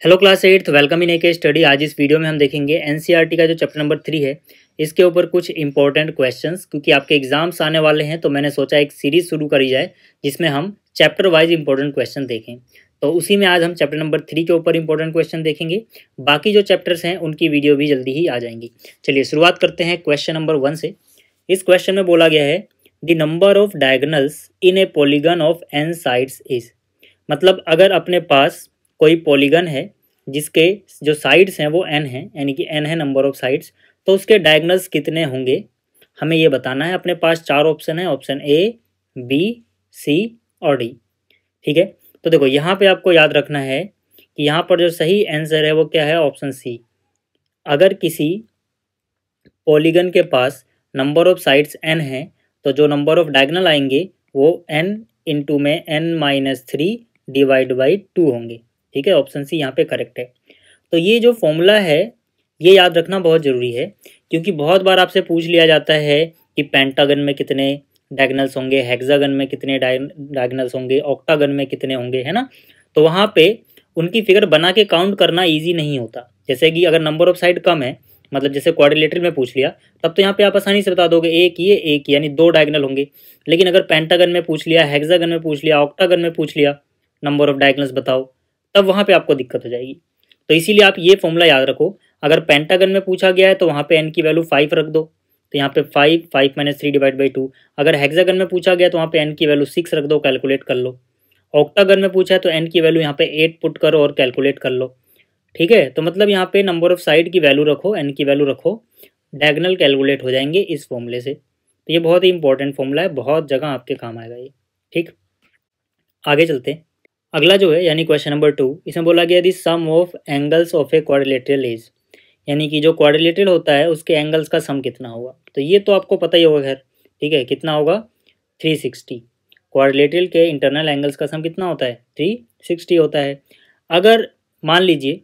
Hello class 8th, welcome in के study. आज इस वीडियो में हम देखेंगे एनसीईआरटी का जो चैप्टर नंबर 3 है इसके ऊपर कुछ इंपॉर्टेंट क्वेश्चंस। क्योंकि आपके एग्जाम्स आने वाले हैं तो मैंने सोचा एक सीरीज शुरू करी जाए जिसमें हम चैप्टर वाइज इंपॉर्टेंट क्वेश्चन देखें। तो उसी में आज हम चैप्टर नंबर 3 के ऊपर इंपॉर्टेंट क्वेश्चन देखेंगे। बाकी जो चैप्टर्स हैं उनकी वीडियो भी जल्दी ही आ जाएंगी। चलिए शुरुआत करते हैं क्वेश्चन नंबर 1 से। इस क्वेश्चन में बोला गया है the number of diagonals in a polygon of n sides is. मतलब अगर अपने पास कोई पॉलीगन है जिसके जो साइड्स हैं वो n है, यानी कि n है नंबर ऑफ साइड्स, तो उसके डायगोनल्स कितने होंगे हमें ये बताना है। अपने पास 4 ऑप्शन है, ऑप्शन ए, बी, सी और डी। ठीक है, तो देखो यहाँ पे आपको याद रखना है कि यहाँ पर जो सही आंसर है वो क्या है, ऑप्शन सी। अगर किसी पॉलीगन के पास नंबर ऑफ साइड्स n है तो जो नंबर ऑफ डायगोनल आएंगे वो n इंटू में n-3 डिवाइड बाई 2 होंगे। ठीक है, ऑप्शन सी यहाँ पे करेक्ट है। तो ये जो फॉर्मूला है ये याद रखना बहुत ज़रूरी है, क्योंकि बहुत बार आपसे पूछ लिया जाता है कि पेंटागन में कितने डायगोनल्स होंगे, हेक्सागन में कितने डायगोनल्स होंगे, ऑक्टागन में कितने होंगे, है ना। तो वहाँ पे उनकी फिगर बना के काउंट करना ईजी नहीं होता। जैसे कि अगर नंबर ऑफ साइड कम है, मतलब जैसे क्वाड्रिलेटरल में पूछ लिया, तब तो यहाँ पे आप आसानी से बता दोगे एक ये एक, यानी 2 डायगोनल होंगे। लेकिन अगर पेंटागन में पूछ लिया, हेक्सागन में पूछ लिया, ऑक्टागन में पूछ लिया नंबर ऑफ डायगोनल्स बताओ, तब वहाँ पे आपको दिक्कत हो जाएगी। तो इसीलिए आप ये फॉर्मूला याद रखो। अगर पेंटागन में पूछा गया है तो वहाँ पे n की वैल्यू 5 रख दो, तो यहाँ पे 5 डिवाइड बाई 2। अगर हेक्सागन में पूछा गया तो वहाँ पे n की वैल्यू 6 रख दो, कैलकुलेट कर लो। ऑक्टागन में पूछा है तो n की वैल्यू यहाँ पे 8 पुट करो और कैलकुलेट कर लो। ठीक है, तो मतलब यहाँ पे नंबर ऑफ साइड की वैल्यू रखो, n की वैल्यू रखो, डायगोनल कैलकुलेट हो जाएंगे इस फॉर्मूले से। तो ये बहुत ही इंपॉर्टेंट फॉर्मूला है, बहुत जगह आपके काम आएगा ये। ठीक, आगे चलते हैं। अगला जो है यानी क्वेश्चन नंबर 2, इसमें बोला गया the sum of angles of a quadrilateral is, यानी कि जो क्वाड्रिलेटरल होता है उसके एंगल्स का सम कितना होगा। तो ये तो आपको पता ही होगा खैर। ठीक है, कितना होगा, 360। क्वाड्रिलेटरल के इंटरनल एंगल्स का सम कितना होता है, 360 होता है। अगर मान लीजिए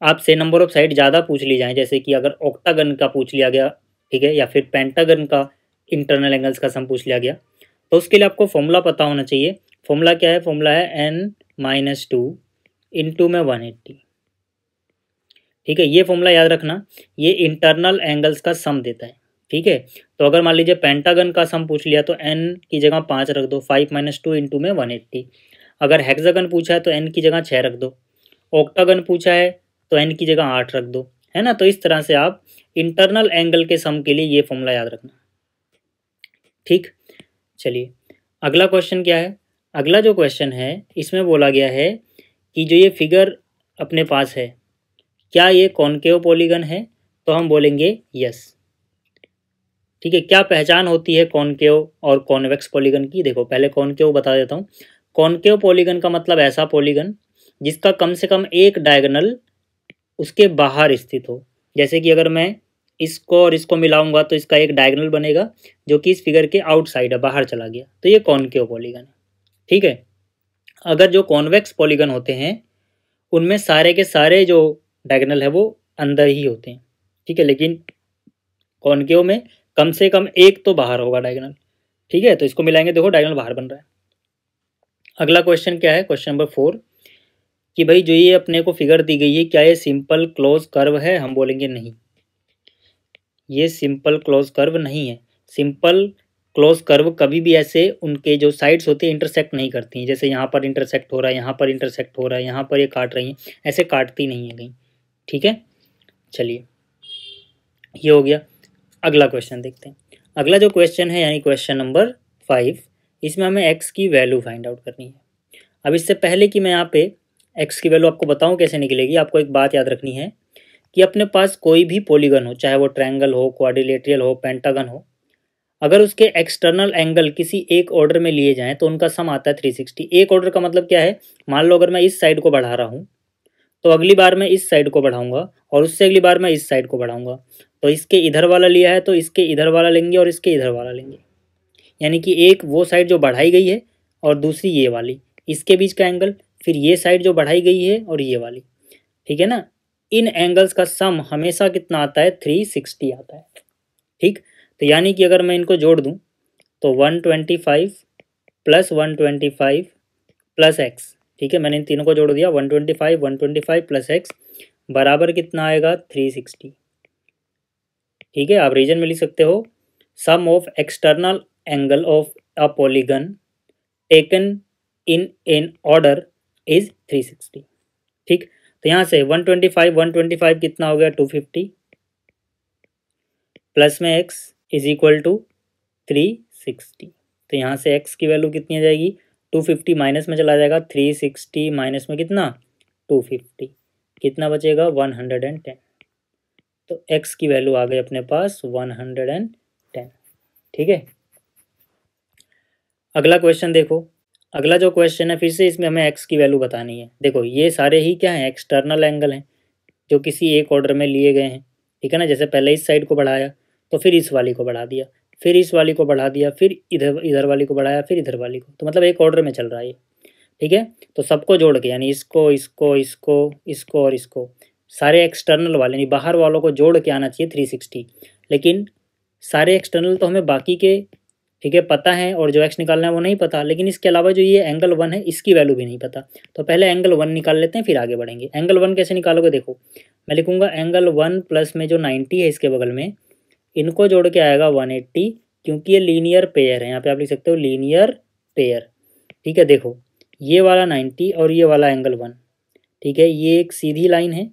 आपसे नंबर ऑफ साइड ज़्यादा पूछ ली जाए, जैसे कि अगर ऑक्टागन का पूछ लिया गया, ठीक है, या फिर पेंटागन का इंटरनल एंगल्स का सम पूछ लिया गया, तो उसके लिए आपको फॉर्मूला पता होना चाहिए। फॉर्मूला क्या है, फॉर्मूला है n-2 इंटू में 180। ठीक है, ये फॉर्मूला याद रखना, ये इंटरनल एंगल्स का सम देता है। ठीक है, तो अगर मान लीजिए पेंटागन का सम पूछ लिया तो n की जगह 5 रख दो, 5-2 इंटू में 180। अगर हेक्सागन पूछा है तो n की जगह 6 रख दो, ऑक्टागन पूछा है तो n की जगह 8 रख दो, है ना। तो इस तरह से आप इंटरनल एंगल के सम के लिए ये फॉर्मूला याद रखना। ठीक, चलिए अगला क्वेश्चन क्या है। अगला जो क्वेश्चन है इसमें बोला गया है कि जो ये फिगर अपने पास है क्या ये कॉनकेव पॉलीगन है, तो हम बोलेंगे यस। ठीक है, क्या पहचान होती है कॉनकेव और कॉन्वेक्स पॉलीगन की। देखो पहले कॉनकेव बता देता हूँ। कॉनकेव पॉलीगन का मतलब ऐसा पॉलीगन जिसका कम से कम एक डायगोनल उसके बाहर स्थित हो। जैसे कि अगर मैं इसको और इसको मिलाऊंगा तो इसका एक डायगोनल बनेगा जो कि इस फिगर के आउटसाइड है, बाहर चला गया, तो ये कॉनकेव पॉलीगन है। ठीक है, अगर जो कॉन्वेक्स पॉलीगन होते हैं उनमें सारे के सारे जो डायगोनल है वो अंदर ही होते हैं। ठीक है, लेकिन कॉनकेव में कम से कम एक तो बाहर होगा डायगोनल। ठीक है, तो इसको मिलाएंगे, देखो डायगोनल बाहर बन रहा है। अगला क्वेश्चन क्या है, क्वेश्चन नंबर 4, कि भाई जो ये अपने को फिगर दी गई है क्या ये सिंपल क्लोज कर्व है। हम बोलेंगे नहीं, ये सिंपल क्लोज कर्व नहीं है। सिंपल क्लोज कर्व कभी भी ऐसे उनके जो साइड्स होते हैं इंटरसेक्ट नहीं करती हैं। जैसे यहाँ पर इंटरसेक्ट हो रहा है, यहाँ पर इंटरसेक्ट हो रहा है, यहाँ पर ये काट रही हैं, ऐसे काटती नहीं है कहीं। ठीक है, चलिए ये हो गया। अगला क्वेश्चन देखते हैं। अगला जो क्वेश्चन है यानी क्वेश्चन नंबर 5, इसमें हमें एक्स की वैल्यू फाइंड आउट करनी है। अब इससे पहले कि मैं यहाँ पे एक्स की वैल्यू आपको बताऊँ कैसे निकलेगी, आपको एक बात याद रखनी है कि अपने पास कोई भी पॉलीगन हो, चाहे वो ट्रायंगल हो, क्वाड्रिलेटरल हो, पेंटागन हो, अगर उसके एक्सटर्नल एंगल किसी एक ऑर्डर में लिए जाएं तो उनका सम आता है 360। एक ऑर्डर का मतलब क्या है, मान लो अगर मैं इस साइड को बढ़ा रहा हूँ तो अगली बार मैं इस साइड को बढ़ाऊंगा और उससे अगली बार मैं इस साइड को बढ़ाऊंगा। तो इसके इधर वाला लिया है तो इसके इधर वाला लेंगे और इसके इधर वाला लेंगे, यानी कि एक वो साइड जो बढ़ाई गई है और दूसरी ये वाली, इसके बीच का एंगल, फिर ये साइड जो बढ़ाई गई है और ये वाली। ठीक है ना, इन एंगल्स का सम हमेशा कितना आता है, 360 आता है। ठीक, तो यानी कि अगर मैं इनको जोड़ दूं तो 125 प्लस 125 प्लस एक्स ठीक है, मैंने इन तीनों को जोड़ दिया, 125 प्लस एक्स बराबर कितना आएगा 360। ठीक है, आप रीजन में लिख सकते हो sum of external angle of a polygon taken in an order is 360। ठीक, तो यहाँ से 125 कितना हो गया 250 प्लस में x इज इक्वल टू 360। तो यहाँ से x की वैल्यू कितनी आ जाएगी 250 माइनस में चला जाएगा 360 माइनस में कितना 250, कितना बचेगा 110। तो x की वैल्यू आ गई अपने पास 110। ठीक है, अगला क्वेश्चन देखो। अगला जो क्वेश्चन है फिर से इसमें हमें x की वैल्यू बतानी है। देखो ये सारे ही क्या हैं एक्सटर्नल एंगल हैं जो किसी एक ऑर्डर में लिए गए हैं। ठीक है ना, जैसे पहले इस साइड को बढ़ाया तो फिर इस वाली को बढ़ा दिया, फिर इस वाली को बढ़ा दिया, फिर इधर वाली को बढ़ाया, फिर इधर वाली को, तो मतलब एक ऑर्डर में चल रहा है ये। ठीक है, तो सबको जोड़ के यानी इसको इसको इसको इसको और इसको सारे एक्सटर्नल वाले यानी बाहर वालों को जोड़ के आना चाहिए 360। लेकिन सारे एक्सटर्नल तो हमें बाकी के ठीक है पता है और जो एक्स निकालना है वो नहीं पता, लेकिन इसके अलावा जो ये एंगल 1 है इसकी वैल्यू भी नहीं पता। तो पहले एंगल 1 निकाल लेते हैं फिर आगे बढ़ेंगे। एंगल 1 कैसे निकालोगे, देखो मैं लिखूंगा एंगल 1 प्लस में जो 90 है इसके बगल में इनको जोड़ के आएगा 180, क्योंकि ये लीनियर पेयर है। यहाँ पे आप लिख सकते हो लीनियर पेयर। ठीक है, देखो ये वाला 90 और ये वाला एंगल 1। ठीक है, ये एक सीधी लाइन है,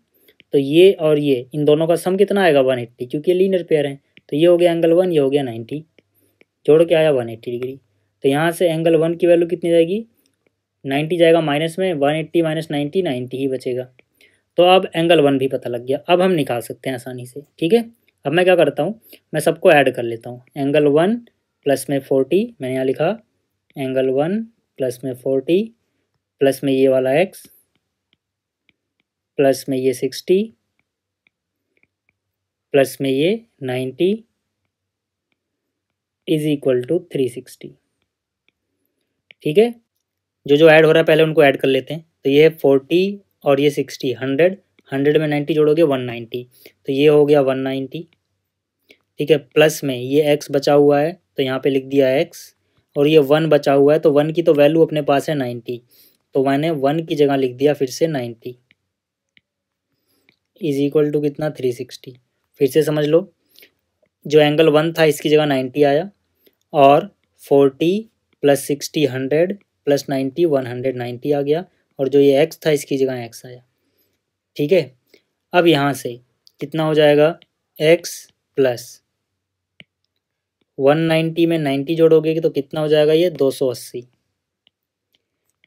तो ये और ये इन दोनों का सम कितना आएगा 180, क्योंकि ये लीनियर पेयर है। तो ये हो गया एंगल 1, ये हो गया 90, जोड़ के आया 180 डिग्री। तो यहाँ से एंगल 1 की वैल्यू कितनी जाएगी 90 जाएगा माइनस में 180 माइनस 90 90 ही बचेगा। तो अब एंगल 1 भी पता लग गया, अब हम निकाल सकते हैं आसानी से। ठीक है, अब मैं क्या करता हूँ मैं सबको ऐड कर लेता हूँ। एंगल 1 प्लस में 40 मैंने यहाँ लिखा, एंगल 1 प्लस में 40 प्लस में ये वाला x प्लस में ये 60 प्लस में ये 90 इज इक्वल टू 360। ठीक है, जो ऐड हो रहा है पहले उनको ऐड कर लेते हैं। तो ये 40 और ये 60 100, 100 में 90 जोड़ोगे 190, तो ये हो गया 190। ठीक है, प्लस में ये x बचा हुआ है तो यहाँ पे लिख दिया x, और ये 1 बचा हुआ है तो 1 की तो वैल्यू अपने पास है 90, तो मैंने 1 की जगह लिख दिया फिर से 90 इज इक्वल टू कितना 360। फिर से समझ लो, जो एंगल 1 था इसकी जगह 90 आया, और 40 प्लस 60 100 प्लस 90 190 आ गया, और जो ये x था इसकी जगह x आया। ठीक है, अब यहाँ से कितना हो जाएगा x प्लस 190 में 90 जोड़ोगे तो कितना हो जाएगा ये 280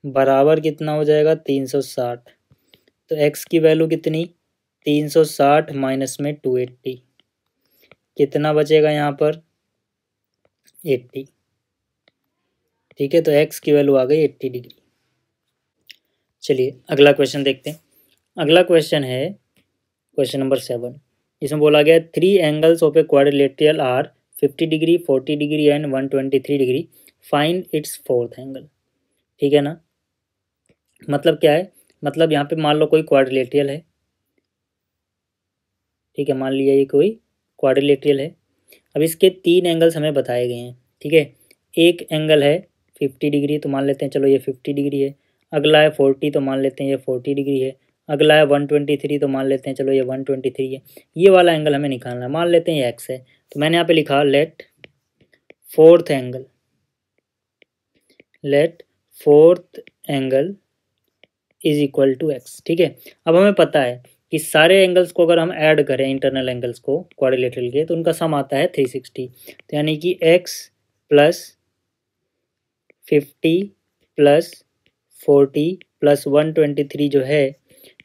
बराबर कितना हो जाएगा 360। तो x की वैल्यू कितनी 360 माइनस में 280, कितना बचेगा यहाँ पर 80। ठीक है, तो x की वैल्यू आ गई 80 डिग्री। चलिए अगला क्वेश्चन देखते हैं। अगला क्वेश्चन है क्वेश्चन नंबर 7। इसमें बोला गया 3 angles of a quadrilateral are 50 degree 40 degree and 123 degree, find its fourth angle. ठीक है ना, मतलब क्या है, मतलब यहाँ पे मान लो कोई क्वाड्रिलेटरल है। ठीक है, मान लिया ये कोई क्वाड्रिलेटरल है। अब इसके 3 एंगल्स हमें बताए गए हैं। ठीक है, एक एंगल है 50 डिग्री तो मान लेते हैं चलो ये 50 डिग्री है, अगला है 40 तो मान लेते हैं ये 40 डिग्री है, अगला है 123 तो मान लेते हैं चलो ये 123 है। ये वाला एंगल हमें निकालना है, मान लेते हैं ये एक्स है, तो मैंने यहाँ पे लिखा let fourth angle is equal to x. ठीक है, अब हमें पता है कि सारे एंगल्स को अगर हम ऐड करें इंटरनल एंगल्स को क्वाड्रिलेटरल के तो उनका सम आता है 360। तो यानी कि x प्लस 50 प्लस 40 प्लस 123 जो है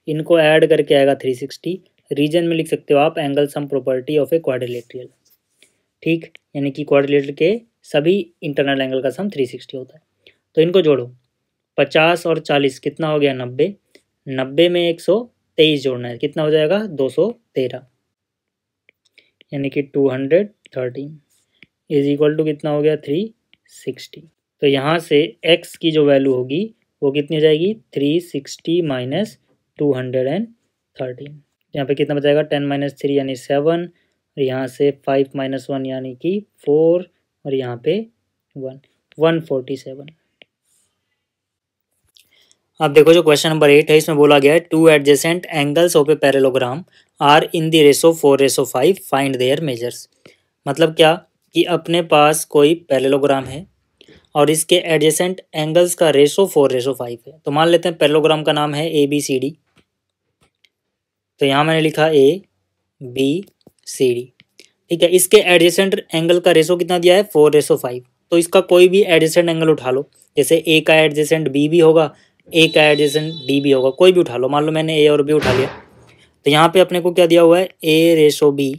इनको ऐड करके आएगा 360। रीजन में लिख सकते हो आप angle sum property of a quadrilateral. ठीक, यानी कि क्वाड्रिलेटरल के सभी इंटरनल एंगल का सम 360 होता है। तो इनको जोड़ो, 50 और 40 कितना हो गया 90, 90 में 123 जोड़ना है, कितना हो जाएगा 213, यानी कि 213 इज इक्वल टू कितना हो गया 360। तो यहाँ से x की जो वैल्यू होगी वो कितनी हो जाएगी 360 माइनस 213। यहाँ पे कितना बचाएगा 10 माइनस 3 यानी 7, और यहाँ से 5 माइनस 1 यानी कि 4, और यहाँ पे 1 147। अब देखो जो क्वेश्चन नंबर 8 है, इसमें बोला गया है two adjacent angles of a parallelogram are in the ratio 4:5, find their measures. मतलब क्या कि अपने पास कोई पैरेललोग्राम है और इसके एडजेसेंट एंगल्स का रेशो 4:5 है। तो मान लेते हैं पैरेललोग्राम का नाम है ABCD। तो यहाँ मैंने लिखा ABCD, ठीक है। इसके एडजेसेंट एंगल का रेशो कितना दिया है 4:5। तो इसका कोई भी एडजेसेंट एंगल उठा लो, जैसे ए का एडजेसेंट बी भी होगा, ए का एडजेसेंट डी भी होगा, कोई भी उठा लो। मान लो मैंने ए और बी उठा लिया, तो यहाँ पे अपने को क्या दिया हुआ है A/B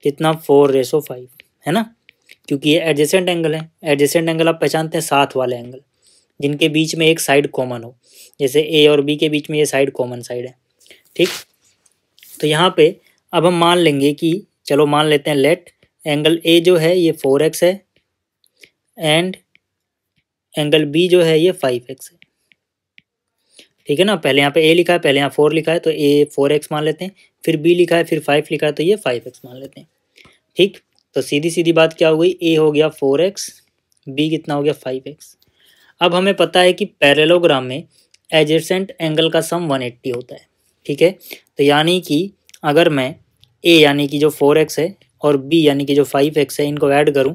कितना 4:5 है ना, क्योंकि ये एडजेसेंट एंगल है। एडजेसेंट एंगल आप पहचानते हैं साथ वाले एंगल, जिनके बीच में एक साइड कॉमन हो, जैसे ए और बी के बीच में ये साइड कॉमन साइड है, ठीक। तो यहाँ पे अब हम मान लेंगे कि चलो मान लेते हैं लेट एंगल ए जो है ये 4x है एंड एंगल बी जो है ये 5x है, ठीक है ना। पहले यहाँ पे ए लिखा है, पहले यहाँ 4 लिखा है, तो ए 4x मान लेते हैं, फिर बी लिखा है, फिर 5 लिखा है, तो ये 5x मान लेते हैं, ठीक। तो सीधी सीधी बात क्या हो गई, ए हो गया 4x, बी कितना हो गया 5x। अब हमें पता है कि पैरेललोग्राम में एडजेसेंट एंगल का सम 180 होता है, ठीक है। तो यानी कि अगर मैं ए यानी कि जो 4x है और बी यानी कि जो 5x है इनको ऐड करूं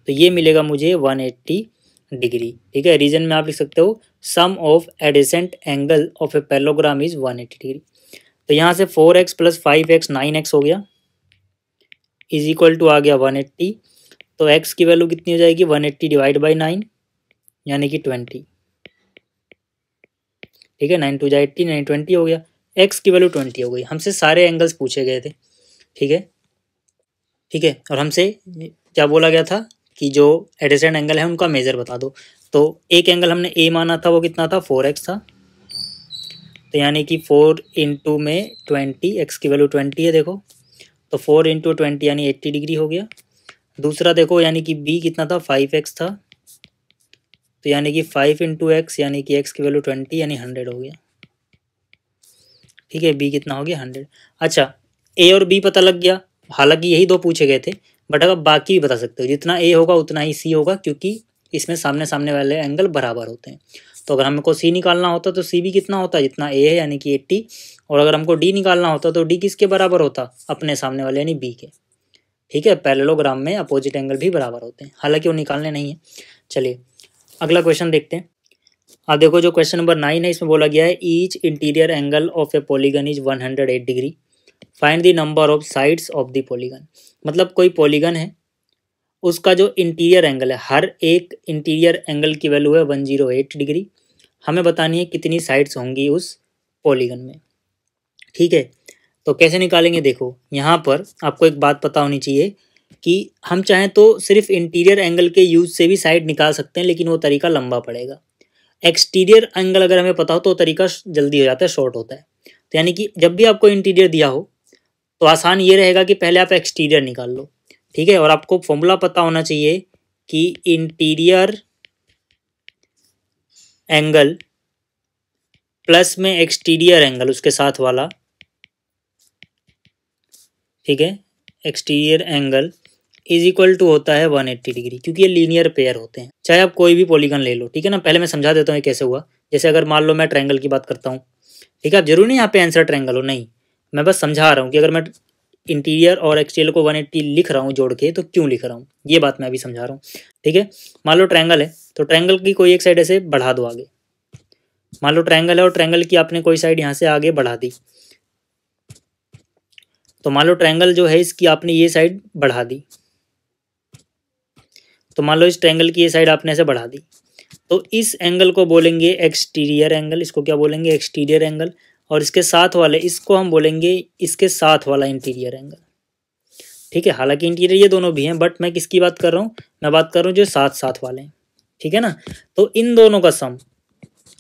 तो ये मिलेगा मुझे 180 डिग्री, ठीक है। रीजन में आप लिख सकते हो sum of adjacent angle of a parallelogram is 180 degree. तो यहाँ से 4x + 5x 9x हो गया, इज इक्वल टू आ गया 180। तो x की वैल्यू कितनी हो जाएगी 180 डिवाइड बाई 9 यानी कि 20, ठीक है। 9 2 जा 80, 9 20 हो गया, x की वैल्यू 20 हो गई। हमसे सारे एंगल्स पूछे गए थे, ठीक है, ठीक है। और हमसे क्या बोला गया था कि जो एडजेसेंट एंगल है उनका मेजर बता दो। तो एक एंगल हमने ए माना था, वो कितना था 4x था, तो यानी कि 4 इंटू में 20, एक्स की वैल्यू 20 है देखो, तो 4 इंटू 20 यानी 80 डिग्री हो गया। दूसरा देखो यानी कि बी कितना था 5x था, तो यानी कि 5 इंटू एक्स यानी कि एक्स की वैल्यू 20 यानी 100 हो गया, ठीक है। बी कितना हो गया 100। अच्छा ए और बी पता लग गया, हालांकि यही दो पूछे गए थे, बट अगर बाकी भी बता सकते हो, जितना ए होगा उतना ही सी होगा, क्योंकि इसमें सामने सामने वाले एंगल बराबर होते हैं। तो अगर हमको सी निकालना होता तो सी भी कितना होता जितना ए है यानी कि 80, और अगर हमको डी निकालना होता तो डी किसके बराबर होता अपने सामने वाले यानी बी के, ठीक है। पैरेललोग्राम में अपोजिट एंगल भी बराबर होते हैं, हालांकि वो निकालने नहीं है। चलिए अगला क्वेश्चन देखते हैं। अब देखो जो क्वेश्चन नंबर 9 है, इसमें बोला गया है each interior angle of A polygon is 108 degree, find the number of sides of the polygon. मतलब कोई पॉलीगन है, उसका जो इंटीरियर एंगल है, हर एक इंटीरियर एंगल की वैल्यू है 108 डिग्री। हमें बतानी है कितनी साइड्स होंगी उस पॉलीगन में, ठीक है। तो कैसे निकालेंगे, देखो यहाँ पर आपको एक बात पता होनी चाहिए कि हम चाहें तो सिर्फ इंटीरियर एंगल के यूज से भी साइड निकाल सकते हैं, लेकिन वो तरीका लंबा पड़ेगा। एक्सटीरियर एंगल अगर हमें पता हो तो तरीका जल्दी हो जाता है, शॉर्ट होता है। तो यानी कि जब भी आपको इंटीरियर दिया हो तो आसान ये रहेगा कि पहले आप एक्सटीरियर निकाल लो, ठीक है। और आपको फॉर्मूला पता होना चाहिए कि इंटीरियर एंगल प्लस में एक्सटीरियर एंगल उसके साथ वाला, ठीक है, exterior angle is equal to होता है 180 डिग्री, क्योंकि ये लीनियर पेयर होते हैं। चाहे आप कोई भी पॉलीगन ले लो, ठीक है ना। पहले मैं समझा देता हूँ ये कैसे हुआ। जैसे अगर मान लो मैं ट्रायंगल की बात करता हूँ, ठीक है। अब जरूरी नहीं यहाँ पे आंसर ट्रायंगल हो, नहीं, मैं बस समझा रहा हूँ कि अगर मैं इंटीरियर और एक्सटीरियर को 180 लिख रहा हूँ जोड़ के, तो क्यों लिख रहा हूँ, ये बात मैं अभी समझा रहा हूँ, ठीक है। मान लो ट्रायंगल है, तो ट्रायंगल की कोई एक साइड ऐसे बढ़ा दो आगे। मान लो ट्रायंगल है और ट्रायंगल की आपने कोई साइड यहाँ से आगे बढ़ा दी, तो मान लो ट्रायंगल जो है इसकी आपने ये साइड बढ़ा दी, तो मान लो इस ट्रायंगल की ये साइड आपने ऐसे बढ़ा दी, तो इस एंगल को बोलेंगे एक्सटीरियर एंगल। इसको क्या बोलेंगे, एक्सटीरियर एंगल। और इसके साथ वाले इसको हम बोलेंगे इसके साथ वाला इंटीरियर एंगल, ठीक है। हालांकि इंटीरियर ये दोनों भी हैं, बट मैं किसकी बात कर रहा हूँ, मैं बात कर रहा हूँ जो साथ साथ वाले हैं, ठीक है ना। तो इन दोनों का सम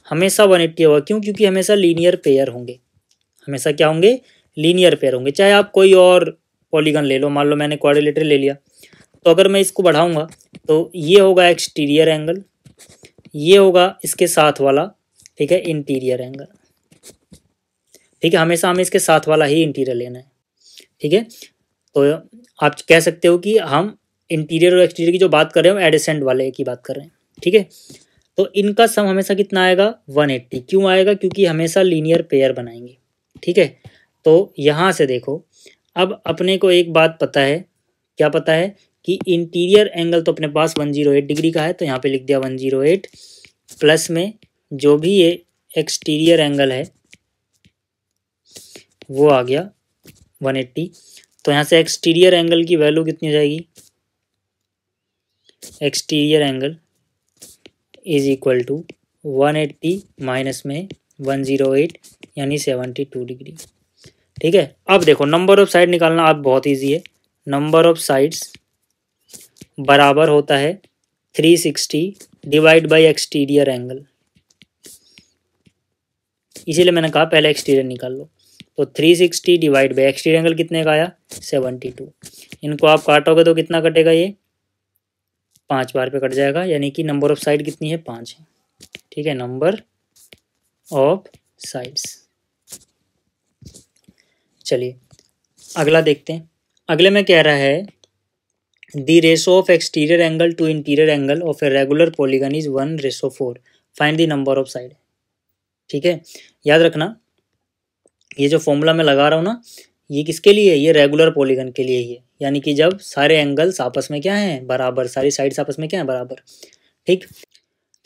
हमेशा 180 होगा, क्यों, क्योंकि हमेशा लीनियर पेयर होंगे, हमेशा क्या होंगे, लीनियर पेयर होंगे। चाहे आप कोई और पॉलीगन ले लो, मान लो मैंने क्वाड्रिलेटरल ले लिया, तो अगर मैं इसको बढ़ाऊंगा तो ये होगा एक्सटीरियर एंगल, ये होगा इसके साथ वाला, ठीक है, इंटीरियर एंगल, ठीक है। हमेशा हमें इसके साथ वाला ही इंटीरियर लेना है, ठीक है। तो आप कह सकते हो कि हम इंटीरियर और एक्सटीरियर की जो बात कर रहे हैं एडजेसेंट वाले की बात कर रहे हैं, ठीक है। तो इनका सम हमेशा कितना आएगा 180। क्यों आएगा? क्योंकि हमेशा लीनियर पेयर बनाएंगे। ठीक है, तो यहाँ से देखो, अब अपने को एक बात पता है, क्या पता है कि इंटीरियर एंगल तो अपने पास 108 डिग्री का है, तो यहाँ पे लिख दिया 108 प्लस में जो भी ये एक्सटीरियर एंगल है वो आ गया 180। तो यहाँ से एक्सटीरियर एंगल की वैल्यू कितनी हो जाएगी? Exterior angle is equal to 180 minus में 108 यानी 72 डिग्री। ठीक है, अब देखो नंबर ऑफ साइड निकालना अब बहुत इजी है। नंबर ऑफ साइड्स बराबर होता है 360 डिवाइड बाई एक्सटीरियर एंगल। इसीलिए मैंने कहा पहले एक्सटीरियर निकाल लो। तो 360 डिवाइड बाई एक्सटीरियर एंगल कितने का आया? 72। इनको आप काटोगे तो कितना कटेगा? ये 5 बार पे कट जाएगा, यानी कि नंबर ऑफ साइड कितनी है? 5 है। ठीक है, नंबर ऑफ साइड्स। चलिए अगला देखते हैं। अगले में कह रहा है the ratio of exterior angle two interior angle of a regular polygon is 1:4। Find the number of side. ठीक है, याद रखना ये जो फॉर्मूला मैं लगा रहा हूँ ना, ये किसके लिए है? ये रेगुलर पॉलीगन के लिए ही है, यानी कि जब सारे एंगल्स आपस में क्या हैं? बराबर, सारी साइड्स आपस में क्या है? बराबर। ठीक,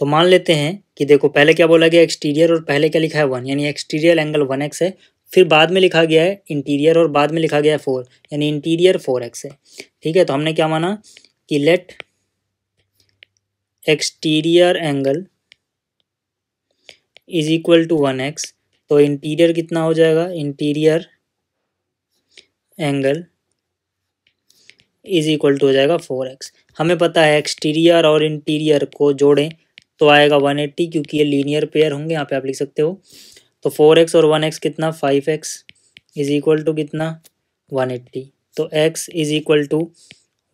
तो मान लेते हैं कि देखो पहले क्या बोला गया? एक्सटीरियर, और पहले क्या लिखा है? 1, यानी एक्सटीरियर एंगल 1x है। फिर बाद में लिखा गया है इंटीरियर, और बाद में लिखा गया है 4, यानी इंटीरियर 4x है। ठीक है, तो हमने क्या माना कि let exterior angle is equal to 1x। तो इंटीरियर कितना हो जाएगा? Interior angle is equal to हो जाएगा 4x। हमें पता है एक्सटीरियर और इंटीरियर को जोड़ें तो आएगा 180, क्योंकि ये लीनियर पेयर होंगे। यहाँ पे आप लिख सकते हो। तो 4x और 1x कितना? 5x इज इक्वल टू कितना? 180। तो x is equal to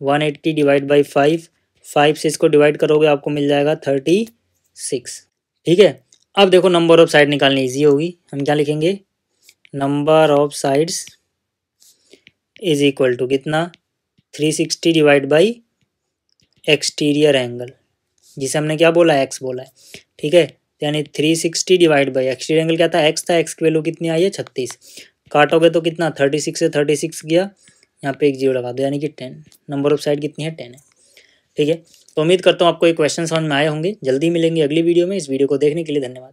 180 divide by 5 से इसको डिवाइड करोगे आपको मिल जाएगा 36। ठीक है, अब देखो नंबर ऑफ साइड निकालनी ईजी होगी। हम क्या लिखेंगे? Number of sides is equal to कितना? 360 डिवाइड बाई एक्सटीरियर एंगल, जिसे हमने क्या बोला? x बोला है। ठीक है, यानी 360 डिवाइड बाई एक्सटीरियर एंगल क्या था? x था। x की वैल्यू कितनी आई है? 36। काटोगे तो कितना? 36 से 36 गया, यहाँ पे एक जीरो लगा दो, यानी कि 10। नंबर ऑफ साइड कितनी है? 10 है। ठीक है, तो उम्मीद करता हूँ आपको ये क्वेश्चन समझ में आए होंगे। जल्दी मिलेंगे अगली वीडियो में। इस वीडियो को देखने के लिए धन्यवाद।